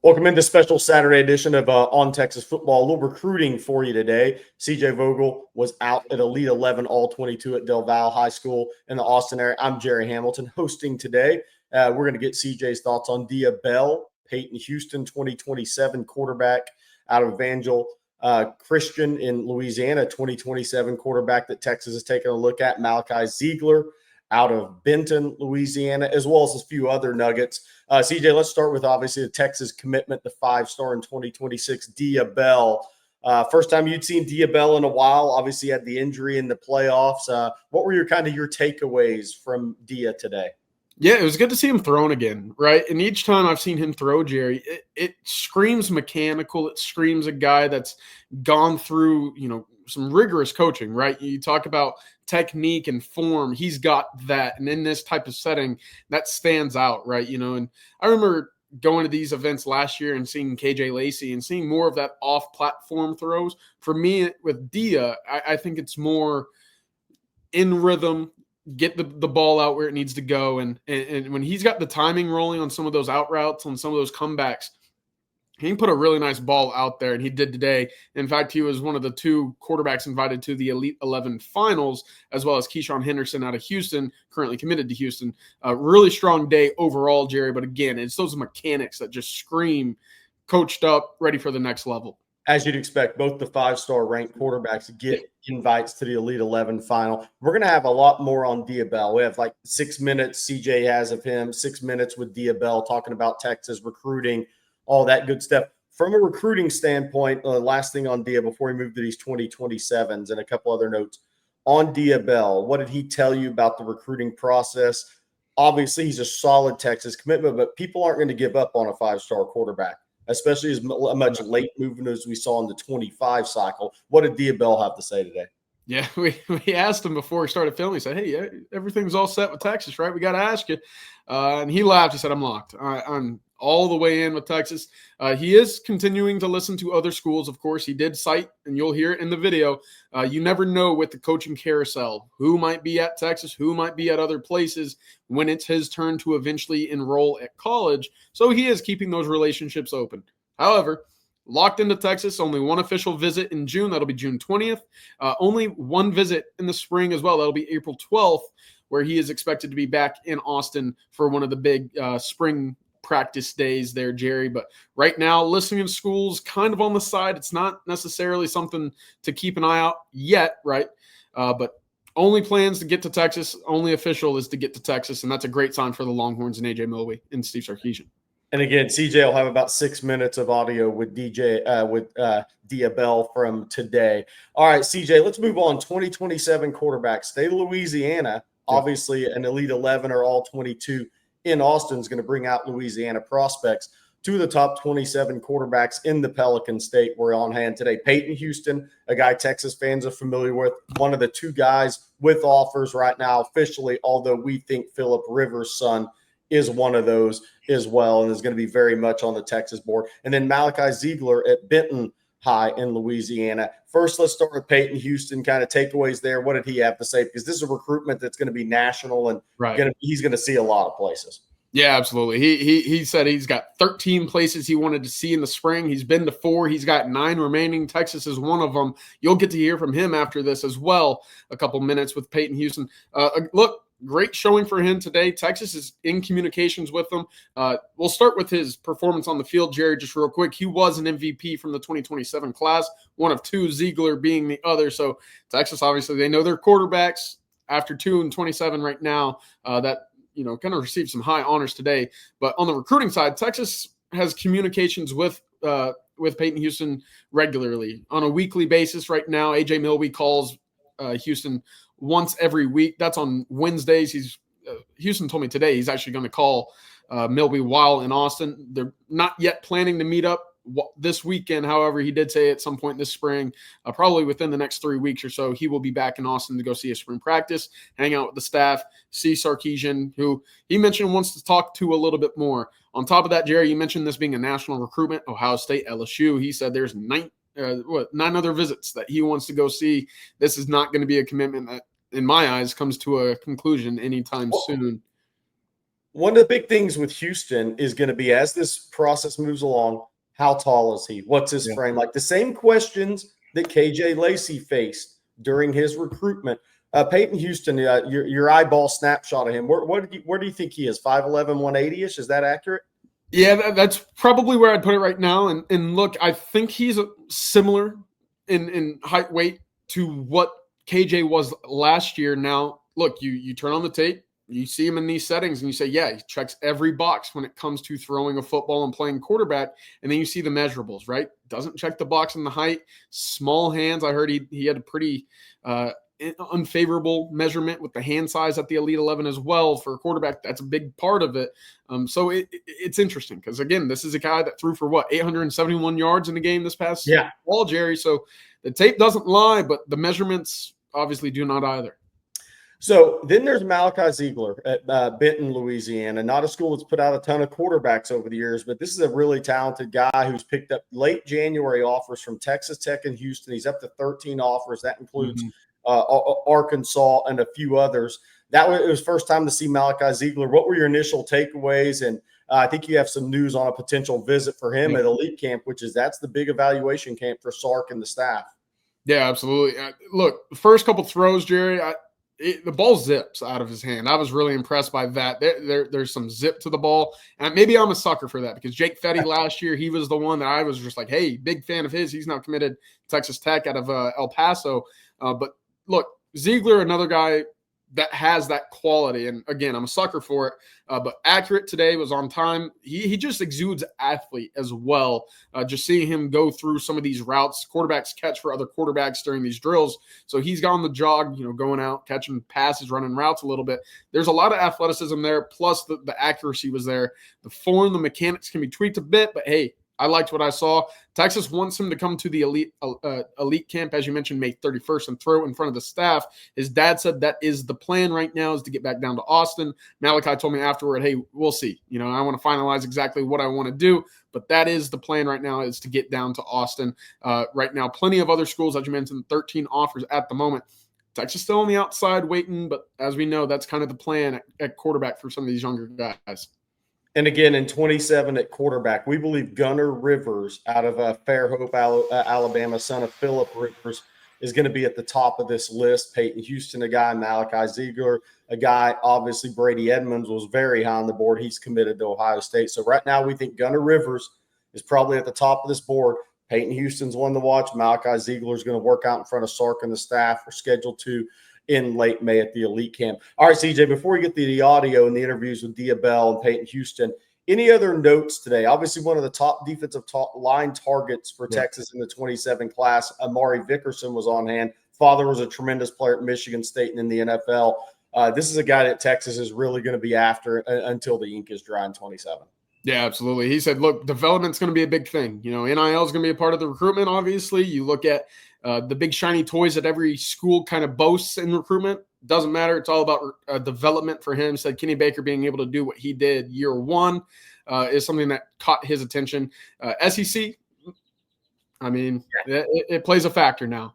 Welcome into special Saturday edition of On Texas Football. A little recruiting for you today. CJ Vogel was out at Elite 11 All-22 at Del Valle High School in the Austin area. I'm Gerry Hamilton hosting today. We're going to get CJ's thoughts on Dia Bell, Payton Houston, 2027 quarterback out of Vogel. Christian in Louisiana, 2027 quarterback that Texas is taking a look at. Malachi Ziegler out of Benton, Louisiana, as well as a few other nuggets. CJ, let's start with obviously the Texas commitment, the 5-star in 2026, Dia Bell. First time you'd seen Dia Bell in a while. Obviously, had the injury in the playoffs. What were your takeaways from Dia today? Yeah, it was good to see him thrown again, right? And each time I've seen him throw, Gerry, it screams mechanical. It screams a guy that's gone through, some rigorous coaching, right? You talk about technique and form. He's got that. And in this type of setting, that stands out, right? And I remember going to these events last year and seeing KJ Lacey and seeing more of that off-platform throws. For me, with Dia, I think it's more in rhythm, get the ball out where it needs to go. And when he's got the timing rolling on some of those out routes, on some of those comebacks, he can put a really nice ball out there, and he did today. In fact, he was one of the 2 quarterbacks invited to the Elite 11 finals, as well as Keyshawn Henderson out of Houston, currently committed to Houston. A really strong day overall, Gerry, but again, it's those mechanics that just scream coached up, ready for the next level. As you'd expect, both the 5-star ranked quarterbacks get invites to the Elite 11 final. We're going to have a lot more on Dia Bell. We have like 6 minutes CJ has of him, 6 minutes with Dia Bell talking about Texas recruiting, all that good stuff. From a recruiting standpoint, last thing on Dia before we move to these 2027s and a couple other notes. On Dia Bell, what did he tell you about the recruiting process? Obviously, he's a solid Texas commitment, but people aren't going to give up on a 5-star quarterback, especially as much late movement as we saw in the 25 cycle. What did Dia Bell have to say today? Yeah, we asked him before we started filming. He said, hey, everything's all set with Texas, right? We got to ask you. And he laughed. He said, I'm locked. I'm all the way in with Texas. He is continuing to listen to other schools, of course. He did cite, and you'll hear it in the video, you never know with the coaching carousel who might be at Texas, who might be at other places when it's his turn to eventually enroll at college. So he is keeping those relationships open. However, locked into Texas, only one official visit in June. That'll be June 20th. Only one visit in the spring as well. That'll be April 12th, where he is expected to be back in Austin for one of the big spring practice days there, Gerry. But right now, listening to schools kind of on the side. It's not necessarily something to keep an eye out yet, right? But only plans to get to Texas, only official is to get to Texas, and that's a great sign for the Longhorns and A.J. Milwee and Steve Sarkisian. And again, CJ will have about 6 minutes of audio with Dia Bell from today. All right, CJ, let's move on. 2027 quarterbacks. State of Louisiana, obviously an Elite 11 or All-22 in Austin is going to bring out Louisiana prospects. 2 of the top 27 quarterbacks in the Pelican State were on hand today. Payton Houston, a guy Texas fans are familiar with, one of the 2 guys with offers right now officially, although we think Phillip Rivers' son is one of those as well and is going to be very much on the Texas board. And then Malachi Ziegler at Benton High in Louisiana. First, let's start with Payton Houston, kind of takeaways there. What did he have to say? Because this is a recruitment that's going to be national and he's going to see a lot of places. Yeah, absolutely. He said he's got 13 places he wanted to see in the spring. He's been to 4. He's got 9 remaining. Texas is one of them. You'll get to hear from him after this as well. A couple minutes with Payton Houston. Look, great showing for him today. Texas is in communications with him. We'll start with his performance on the field, Gerry, just real quick. He was an MVP from the 2027 class, one of 2, Ziegler being the other. So Texas, obviously, they know their quarterbacks after 2 and 27 right now. That kind of received some high honors today. But on the recruiting side, Texas has communications with Payton Houston regularly on a weekly basis right now. A.J. Milwee calls Houston once every week. That's on Wednesdays. Houston told me today he's actually going to call Milwee while in Austin. They're not yet planning to meet up this weekend. However, he did say at some point this spring, probably within the next 3 weeks or so, he will be back in Austin to go see a spring practice, hang out with the staff, see Sarkisian, who he mentioned wants to talk to a little bit more. On top of that, Gerry, you mentioned this being a national recruitment, Ohio State, LSU. He said there's 9 other visits that he wants to go see. This is not going to be a commitment that, in my eyes, comes to a conclusion anytime soon. One of the big things with Houston is going to be, as this process moves along, how tall is he? What's his frame? Like the same questions that KJ Lacey faced during his recruitment. Payton Houston, your eyeball snapshot of him, where do you think he is? 5'11", 180-ish? Is that accurate? Yeah, that's probably where I'd put it right now. And look, I think he's similar in height, weight to what KJ was last year. Now, look, you turn on the tape, you see him in these settings, and you say, yeah, he checks every box when it comes to throwing a football and playing quarterback. And then you see the measurables, right? Doesn't check the box in the height, small hands. I heard he had a pretty unfavorable measurement with the hand size at the Elite 11 as well for a quarterback. That's a big part of it. So it's interesting because, again, this is a guy that threw for 871 yards in the game this past fall, Gerry. So the tape doesn't lie, but the measurements obviously do not either. So then there's Malachi Ziegler at Benton, Louisiana, not a school that's put out a ton of quarterbacks over the years, but this is a really talented guy who's picked up late January offers from Texas Tech and Houston. He's up to 13 offers. That includes Arkansas and a few others. It was first time to see Malachi Ziegler. What were your initial takeaways? And I think you have some news on a potential visit for him at Elite Camp, that's the big evaluation camp for Sark and the staff. Yeah, absolutely. Look, first couple throws, Gerry, the ball zips out of his hand. I was really impressed by that. There's some zip to the ball. And maybe I'm a sucker for that because Jake Fetty last year, he was the one that I was just like, hey, big fan of his. He's now committed to Texas Tech out of El Paso. But look, Ziegler, another guy that has that quality. And again, I'm a sucker for it, but accurate today, was on time. He just exudes athlete as well. Just seeing him go through some of these routes, quarterbacks catch for other quarterbacks during these drills. So he's got on the jog, going out, catching passes, running routes a little bit. There's a lot of athleticism there. Plus the accuracy was there. The form, the mechanics can be tweaked a bit, but hey, I liked what I saw. Texas wants him to come to the elite camp, as you mentioned, May 31st, and throw in front of the staff. His dad said that is the plan right now, is to get back down to Austin. Malachi told me afterward, hey, we'll see. I want to finalize exactly what I want to do, but that is the plan right now, is to get down to Austin. Right now, plenty of other schools, as you mentioned, 13 offers at the moment. Texas still on the outside waiting, but as we know, that's kind of the plan at quarterback for some of these younger guys. And again, in 27 at quarterback, we believe Gunnar Rivers out of Fairhope, Alabama, son of Philip Rivers, is going to be at the top of this list. Peyton Houston, a guy, Malachi Ziegler, a guy. Obviously, Brady Edmonds was very high on the board. He's committed to Ohio State. So right now we think Gunnar Rivers is probably at the top of this board. Peyton Houston's one to watch. Malachi Ziegler is going to work out in front of Sark and the staff. We're scheduled to in late May at the Elite Camp. All right, CJ, before we get to the audio and the interviews with Diabell and Peyton Houston, any other notes today? Obviously, one of the top defensive line targets for Texas in the 27 class, Amari Vickerson, was on hand. Father was a tremendous player at Michigan State and in the NFL. This is a guy that Texas is really going to be after until the ink is dry in 27. Yeah, absolutely. He said, look, development's going to be a big thing. NIL is going to be a part of the recruitment, obviously. You look at the big shiny toys that every school kind of boasts in recruitment. Doesn't matter. It's all about development for him. Said Kenny Baker being able to do what he did year one is something that caught his attention. SEC, I mean, it plays a factor now.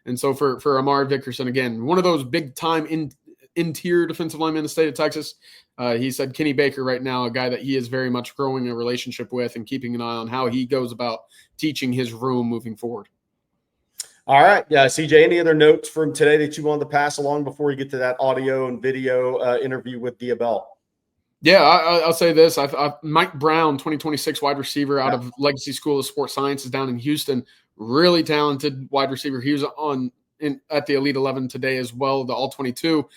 And so for Amari Vickerson, again, one of those big-time interior defensive linemen in the state of Texas, he said Kenny Baker right now, a guy that he is very much growing a relationship with and keeping an eye on how he goes about teaching his room moving forward. All right. CJ, any other notes from today that you wanted to pass along before we get to that audio and video interview with Diabell? Yeah, I'll say this. Mike Brown, 2026 wide receiver out of Legacy School of Sports Sciences down in Houston, really talented wide receiver. He was at the Elite 11 today as well, the All-22.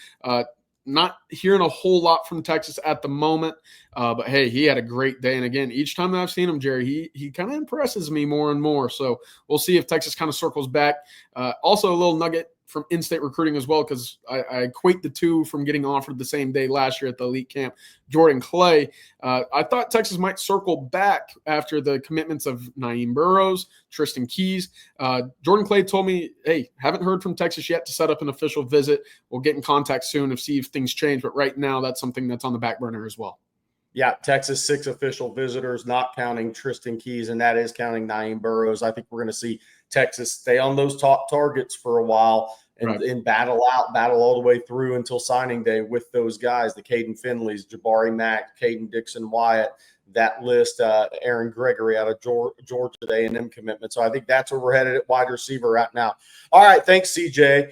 Not hearing a whole lot from Texas at the moment, but hey, he had a great day. And again, each time that I've seen him, Gerry, he kind of impresses me more and more. So we'll see if Texas kind of circles back. Also, a little nugget from in-state recruiting as well, because I equate the two from getting offered the same day last year at the Elite Camp. Jordan Clay, I thought Texas might circle back after the commitments of Naeem Burrows, Tristan Keys. Jordan Clay told me, hey, haven't heard from Texas yet to set up an official visit. We'll get in contact soon to see if things change. But right now, that's something that's on the back burner as well. Yeah, Texas 6 official visitors, not counting Tristan Keys, and that is counting Naeem Burrows. I think we're going to see Texas stay on those top targets for a while and battle all the way through until signing day with those guys, the Caden Finleys, Jabari Mack, Caden Dixon Wyatt, that list, Aaron Gregory out of Georgia, the A&M commitment. So I think that's where we're headed at wide receiver right now. All right, thanks, CJ.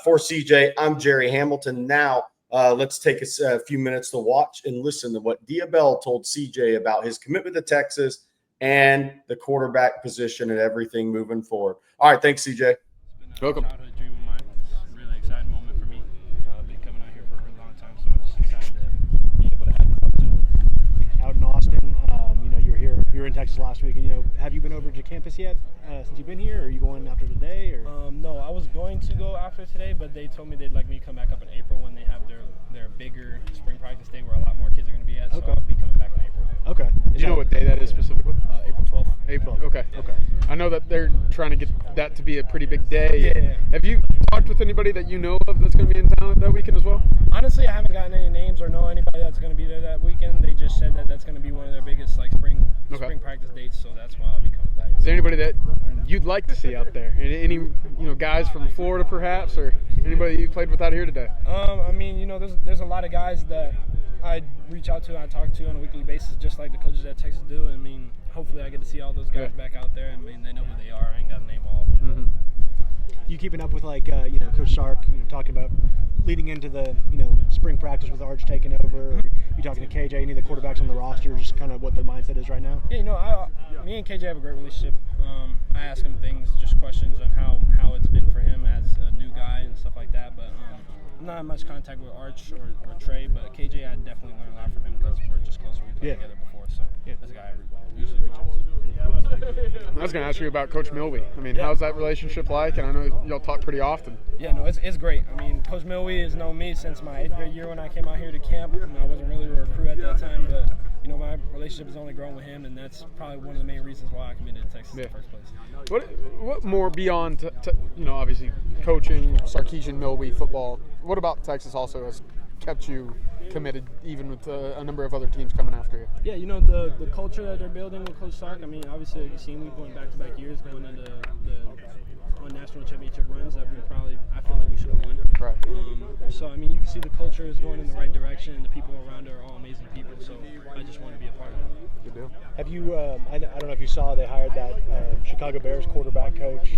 For CJ, I'm Gerry Hamilton. Now let's take a few minutes to watch and listen to what Diabell told CJ about his commitment to Texas and the quarterback position and everything moving forward. All right, thanks, CJ. Welcome. Childhood dream of mine. It's a really exciting moment for me. I've been coming out here for a really long time, so I'm just excited to be able to have this opportunity. Out in Austin, you were in Texas last week, and have you been over to campus yet since you've been here? Or are you going after today? Or No, I was going to go after today, but they told me they'd like me to come back up in April when they have their bigger spring practice day where a lot more kids are going to be at. So Okay. I'll be coming back in April. okay, Do you know what day that is specifically? April 12th. April. Okay. Okay. I know that they're trying to get that to be a pretty big day. Yeah. Have you talked with anybody that you know of that's going to be in town that weekend as well? Honestly, I haven't gotten any names or know anybody that's going to be there that weekend. They just said that that's going to be one of their biggest spring practice dates, so that's why I'll be coming back. Is there anybody that you'd like to see out there? Any guys from Florida perhaps, or anybody you played with out here today? I mean, there's a lot of guys that I reach out to and I talk to on a weekly basis, just like the coaches at Texas do. I mean, hopefully I get to see all those guys back out there. I mean, they know who they are. I ain't got to name all of them. Mm-hmm. you keeping up with Coach Sark, talking about leading into the spring practice with Arch taking over? Or you talking to KJ, any of the quarterbacks on the roster, just kind of what their mindset is right now? Yeah, me and KJ have a great relationship. I ask him things, just questions on how it's been for him as a new guy and stuff like that. But I'm not in much contact with Arch or Trey, but KJ, I definitely learned a lot from him because we're just closer. We played together before, so that's a guy I usually reach out to. I was going to ask you about Coach Milby. I mean, how's that relationship like? And I know y'all talk pretty often. Yeah, no, it's great. I mean, Coach Milby has known me since my 8th grade year when I came out here to camp. I wasn't really a recruit at that time, but my relationship has only grown with him, and that's probably one of the main reasons why I committed to Texas in the first place. What more beyond, obviously coaching, Sarkisian, Milby, football, what about Texas also has kept you committed, even with a number of other teams coming after you? Yeah, the culture that they're building with Coach Sark. I mean, obviously, you've seen we've going back-to-back years, going into on national championship runs that I feel like we should have won. Right. So, I mean, you can see the culture is going in the right direction, and the people around it are all amazing people. So, I just want to be a part of it. Good deal. Have you? I don't know if you saw they hired that Chicago Bears quarterback coach.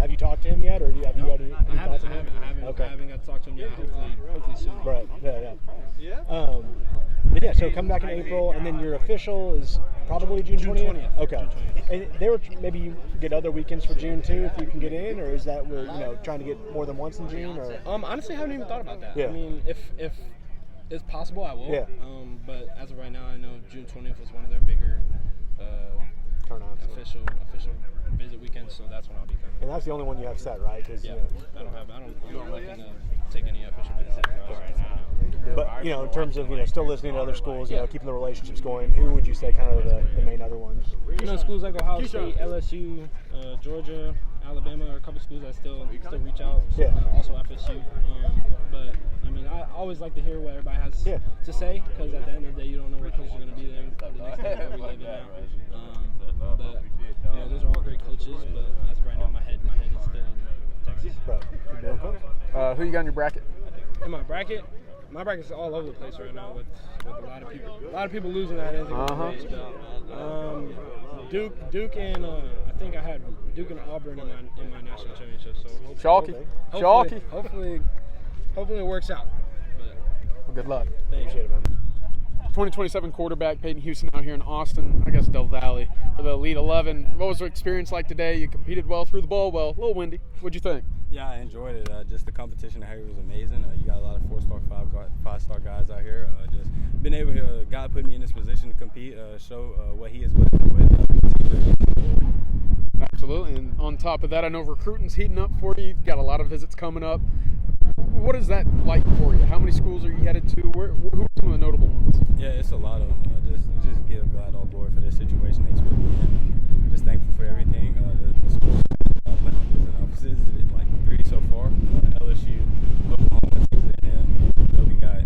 Have you talked to him yet, or have you had any thoughts on him? I haven't got to talk to him yet. Hopefully soon. Right. Yeah. But yeah, so come back in April, and then your official is probably June 20th? Okay. June 20th. And they were maybe you get other weekends for June too, if you can get in, or is that we're trying to get more than once in June? Or honestly, I haven't even thought about that. Yeah. I mean, if it's possible, I will. Yeah. But as of right now, I know June 20th was one of their bigger turnouts. Official visit weekends, so that's when I'll be coming. And that's the only one you have set, right? Cause, I'm not looking to take any official visits right now. But in terms of still listening to other schools, keeping the relationships going, who would you say kind of the main other ones? Schools like Ohio State, LSU, Georgia, Alabama are a couple schools that still reach out. So, also FSU. But I mean, I always like to hear what everybody has to say, because at the end of the day, you don't know what coaches are going to be there the next day that we live in now. But those are all great coaches. But as of right now, my head is still in Texas. Right. Who you got in your bracket? In my bracket. My bracket's all over the place right now with a lot of people. A lot of people losing that NCAA stuff. Duke and I think I had Duke and Auburn in my national championship. So hopefully it works out. But Well, good luck. Appreciate it, man. 2027 quarterback Payton Houston out here in Austin, I guess Del Valley, for the Elite 11. What was the experience like today? You competed well, threw the ball well, a little windy. What'd you think? Yeah, I enjoyed it. Just the competition out here was amazing. You got a lot of 4-star, 5-star guys out here. Just been able to, God put me in this position to compete, show what he is with. Absolutely, and on top of that, I know recruiting's heating up for you. You've got a lot of visits coming up. What is that like for you? How many schools are you headed to? Who are some of the notable ones? Yeah, it's a lot of them. Just give God all glory for this situation that he's put me in. Just thankful for everything. The schools plan on visiting offices, like 3 so far. LSU, Oklahoma, Texas A&M. Then we got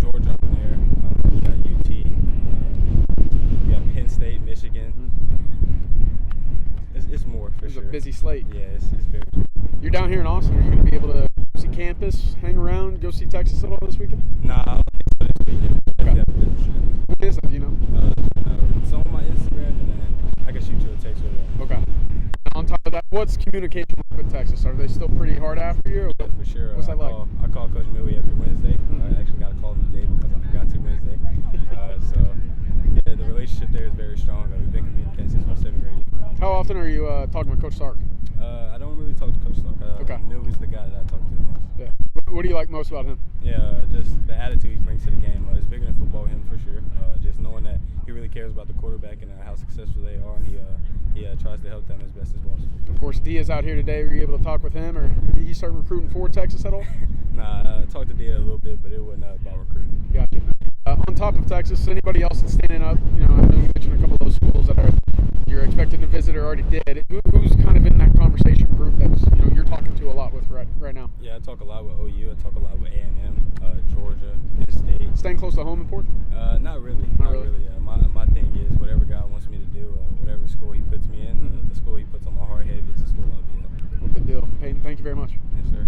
Georgia on there. We got UT. We got Penn State, Michigan. It's more for sure. It's a busy slate. Yeah, it's very. You're down here in Austin. Are you going to be able to see campus, hang around, go see Texas at all this weekend? Nah, I don't think so this weekend. Okay. Got a business trip. What is that, do you know? It's on my Instagram, and then I can shoot you a text with it. Okay. On top of that, what's communication like with Texas? Are they still pretty hard after you? Yeah, for sure. What's that like? I call Coach Millie every Wednesday. Mm-hmm. I actually got to call him today because I forgot to Wednesday. So, yeah, the relationship there is very strong. We've been communicating since my 7th grade. How often are you talking with Coach Sark? I don't really talk to Coach Stark. Okay. Millie's the guy that I talk to the most. Yeah. What do you like most about him? Yeah, just the attitude he brings to the game. It's bigger than football with him for sure. Just knowing that he really cares about the quarterback and how successful they are, and he tries to help them as best as possible. Of course, Dia's out here today. Were you able to talk with him, or did he start recruiting for Texas at all? Nah, I talked to Dia a little bit, but it wasn't about recruiting. Gotcha. On top of Texas, anybody else that's standing up? You know, I know you mentioned a couple of those schools that you're expecting to visit or already did. Who's kind of in that conversation group that's you're talking to a lot with right now? Yeah, I talk a lot with OU. I talk a lot with A&M, Georgia, Penn State. Staying close to home important? Not really. Not really. My thing is whatever God wants me to do, whatever school He puts me in, the school He puts on my heart heavy is the school I'll be at. Well, good deal. Peyton, thank you very much. Yes, sir.